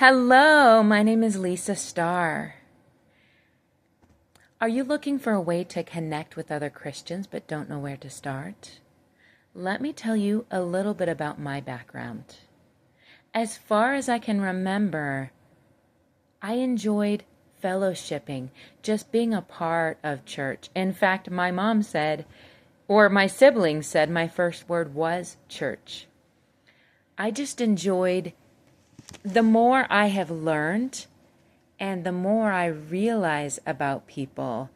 Hello, my name is Lisa Starr. Are you looking for a way to connect with other Christians but don't know where to start? Let me tell you a little bit about my background. As far as I can remember, I enjoyed fellowshipping, just being a part of church. In fact, my mom said, or my siblings said, my first word was church. I just enjoyed the more I have learned and the more I realize about people.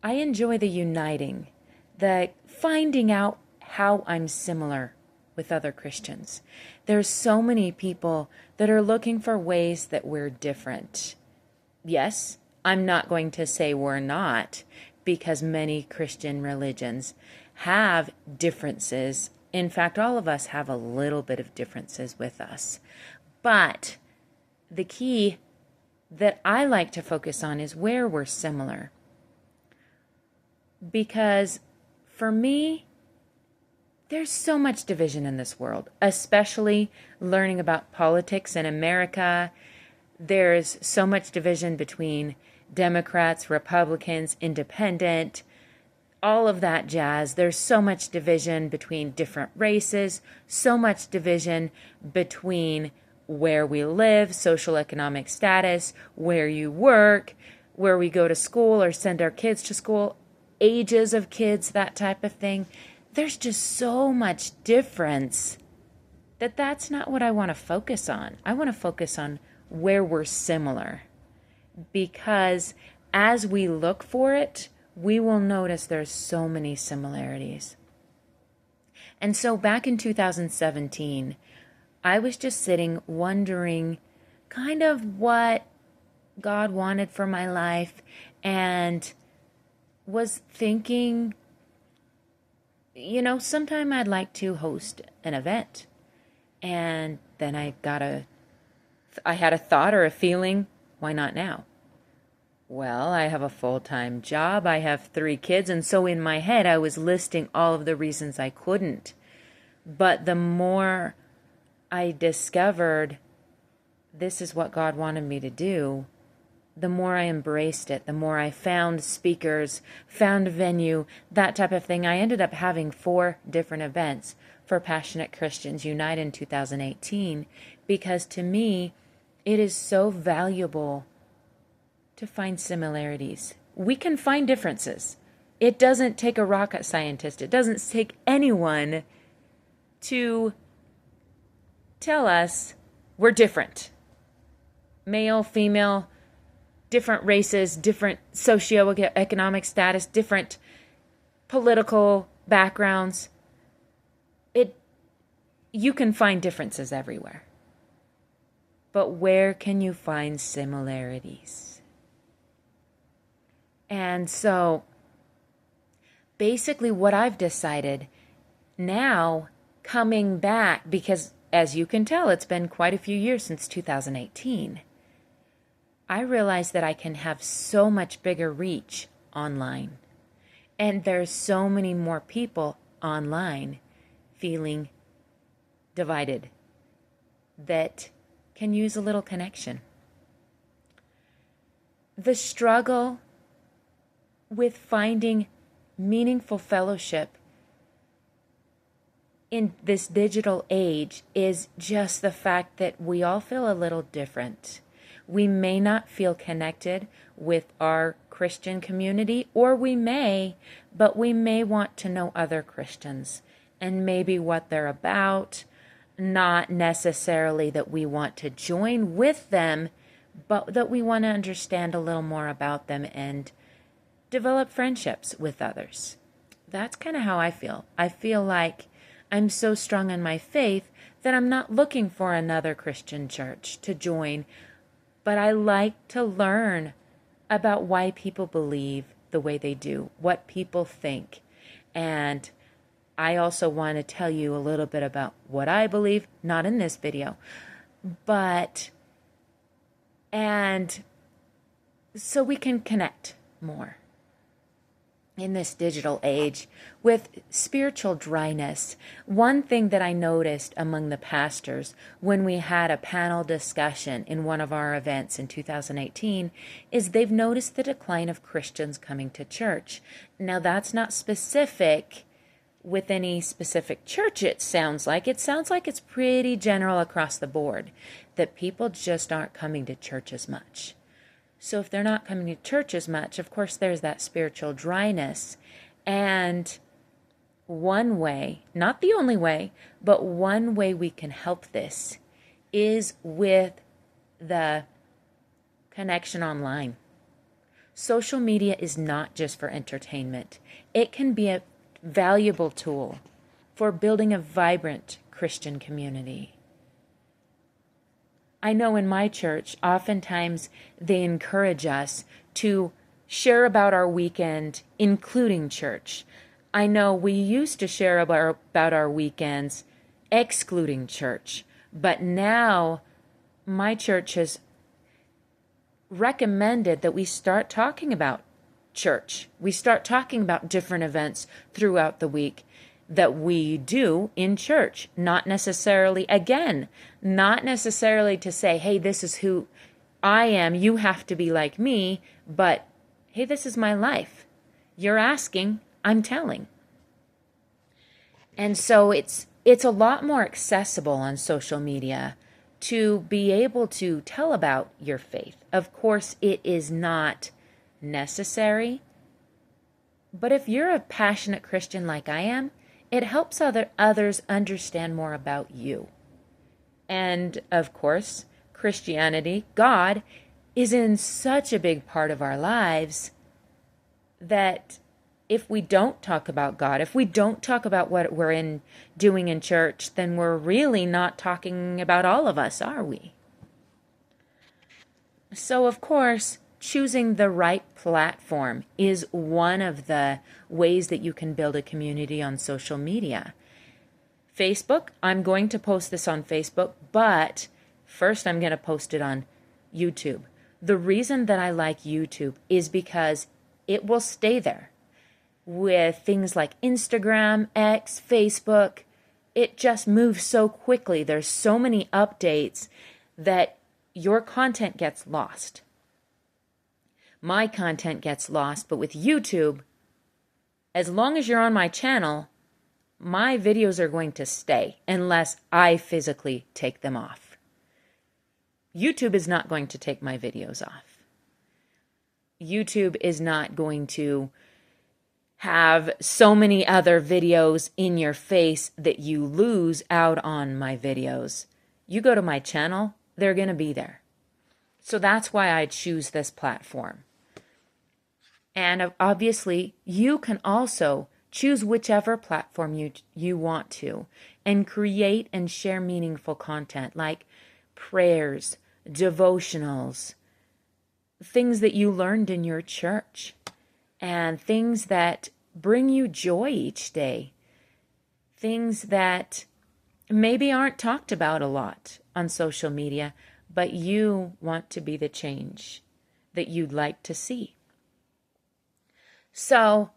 I enjoy the uniting, the finding out how I'm similar with other Christians. There's so many people that are looking for ways that we're different. Yes, I'm not going to say we're not, because many Christian religions have differences. In fact, all of us have a little bit of differences with us. But the key that I like to focus on is where we're similar. Because for me, there's so much division in this world, especially learning about politics in America. There's so much division between Democrats, Republicans, independent, all of that jazz. There's so much division between different races, so much division between where we live, social economic status, where you work, where we go to school or send our kids to school, ages of kids, that type of thing. There's just so much difference that's not what I want to focus on. I want to focus on where we're similar, because as we look for it, we will notice there's so many similarities. And so back in 2017, I was just sitting wondering kind of what God wanted for my life, and was thinking, sometime I'd like to host an event. And then I had a thought or a feeling, why not now? Well, I have a full-time job, I have 3 kids, and so in my head I was listing all of the reasons I couldn't. But the more I discovered this is what God wanted me to do, the more I embraced it, the more I found speakers, found venue, that type of thing. I ended up having 4 different events for Passionate Christians Unite in 2018, because to me, it is so valuable to find similarities. We can find differences. It doesn't take a rocket scientist. It doesn't take anyone to tell us we're different. Male, female, different races, different socioeconomic status, different political backgrounds. You can find differences everywhere. But where can you find similarities? And so basically what I've decided now, coming back, because as you can tell, it's been quite a few years since 2018. I realize that I can have so much bigger reach online. And there's so many more people online feeling divided that can use a little connection. The struggle with finding meaningful fellowship in this digital age is just the fact that we all feel a little different. We may not feel connected with our Christian community, or we may, but we may want to know other Christians and maybe what they're about. Not necessarily that we want to join with them, but that we want to understand a little more about them and develop friendships with others. That's kind of how I feel. I feel like I'm so strong in my faith that I'm not looking for another Christian church to join, but I like to learn about why people believe the way they do, what people think. And I also want to tell you a little bit about what I believe, not in this video, and so we can connect more. in this digital age with spiritual dryness. One thing that I noticed among the pastors when we had a panel discussion in one of our events in 2018 is they've noticed the decline of Christians coming to church. Now, that's not specific with any specific church, it sounds like. It sounds like it's pretty general across the board, that people just aren't coming to church as much. So if they're not coming to church as much, of course, there's that spiritual dryness. And one way, not the only way, but one way we can help this is with the connection online. Social media is not just for entertainment. It can be a valuable tool for building a vibrant Christian community. I know in my church, oftentimes they encourage us to share about our weekend, including church. I know we used to share about our weekends, excluding church, but now my church has recommended that we start talking about church. We start talking about different events throughout the week that we do in church. Not necessarily to say, hey, this is who I am, you have to be like me, but hey, this is my life. You're asking, I'm telling. And so it's a lot more accessible on social media to be able to tell about your faith. Of course, it is not necessary, but if you're a passionate Christian like I am, it helps others understand more about you. And of course, Christianity, God, is in such a big part of our lives that if we don't talk about God, if we don't talk about what we're doing in church, then we're really not talking about all of us, are we? So, of course, choosing the right platform is one of the ways that you can build a community on social media. Facebook, I'm going to post this on Facebook, but first I'm going to post it on YouTube. The reason that I like YouTube is because it will stay there. With things like Instagram, X, Facebook, it just moves so quickly. There's so many updates that your content gets lost. My content gets lost, but with YouTube, as long as you're on my channel, my videos are going to stay unless I physically take them off. YouTube is not going to take my videos off. YouTube is not going to have so many other videos in your face that you lose out on my videos. You go to my channel, they're going to be there. So that's why I choose this platform. And obviously, you can also choose whichever platform you want to and create and share meaningful content like prayers, devotionals, things that you learned in your church, and things that bring you joy each day, things that maybe aren't talked about a lot on social media, but you want to be the change that you'd like to see. So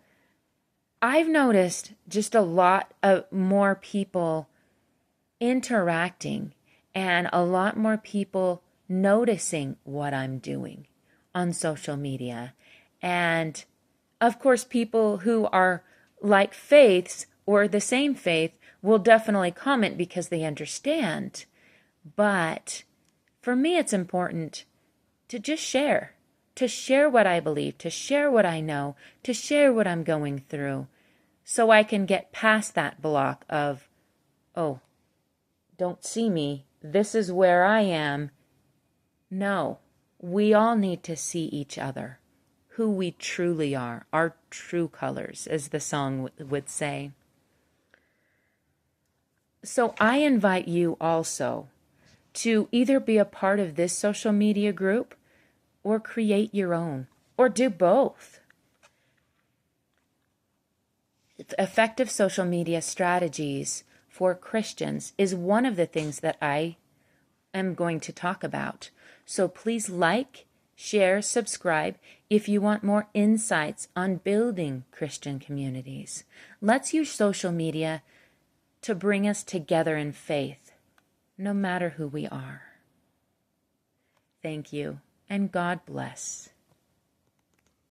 I've noticed just a lot of more people interacting and a lot more people noticing what I'm doing on social media. And of course, people who are like faiths or the same faith will definitely comment because they understand. But for me, it's important to just share what I believe, to share what I know, to share what I'm going through, so I can get past that block of, oh, don't see me, this is where I am. No, we all need to see each other, who we truly are, our true colors, as the song would say. So I invite you also to either be a part of this social media group or create your own, or do both. Effective social media strategies for Christians is one of the things that I am going to talk about. So please like Share, subscribe if you want more insights on building Christian communities. Let's use social media to bring us together in faith, no matter who we are. Thank you, and God bless.